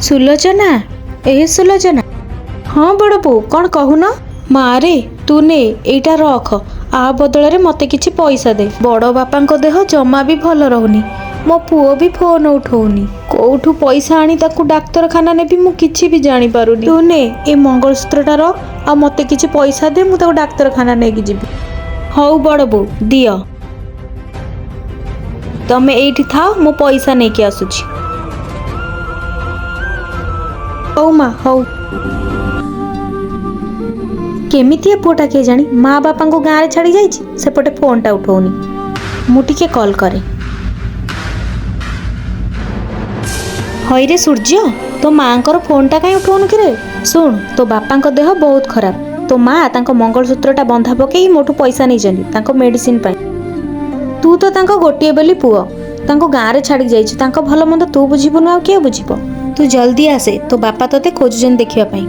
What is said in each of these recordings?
सुलोचना ए सुलोचना। हाँ बड़ बो कौन कहून। मारे तू ने एटा रख आ बदल मते किछि पैसा दे। बड़ बापा देह जमा भी भल रहुनी। मो पुओ भी फोन उठौनी। कोठू पैसा आनी ताकू डाक्तरखाना ने भी मु किछि भी जानी पारुनी। तू ने ए मंगलसूत्रटा रख आ मते किछि पैसा दे मु ताकू डाक्तरखाना नेकी जिबी। हौ बड़ बो दियो तमे एठी थाओ मो पैसा नेकी आसुछि। हौ माँ हौ। केमितिया पुओटा किए जानी माँ बापा को गाँव छाड़ी जाइछि सेपटे फोनटा उठौनी। मु टिके कॉल करे। हईरे सूर्य तो माँ को फोनटा कहीं उठौनु कि रे। सुन तो बापा देह बहुत खराब। तो माँ तांको मंगलसूत्रटा बंधा पकई मोठू पैसा नहीं जानी तांको मेडिसिन पाई। तू तो तांको गोटिए बोली पुओ तांको गाँव रे छाड़ी जाइछि। तांको भल मंद तू बुझिबुनु आ किए बुझिबो। तू जल्दी आसे तो बापा तोते खोजुछन देखिया पाई।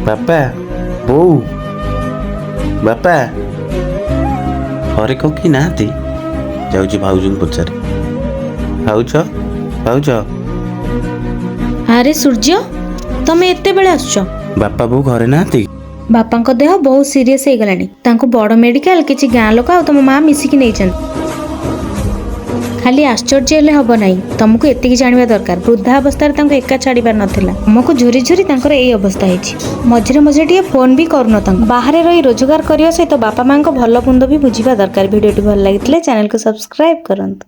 बापा बो बापा घरे को कि नाती जाऊँ भाउज पचारे। भाउज भाउज अरे सूर्य तमे एते बेले आसुछ। बापा बो घरे नाती। बापा देह बहुत सीरियस हो गलानी। तांको बड़ मेडिकल किछि गाँ लोक आ तुम माँ मिसिकी नहीं छन। खाली आश्चर्य हेले हब नहीं तुमको एतिकी जानिबा दरकार वृद्धावस्था तांको एका छाड़िबार नथिला। तुमको झुरी झुरी तांकर एई अवस्था हेछि। मझिरे मझिरे टिके फोन भी करनो तांको। बाहरे रही रोजगार करियो सहित बापा माँ को भल बुंद भी बुझिबा दरकार। वीडियोटी भल लागितले चैनल को सब्सक्राइब करंतु।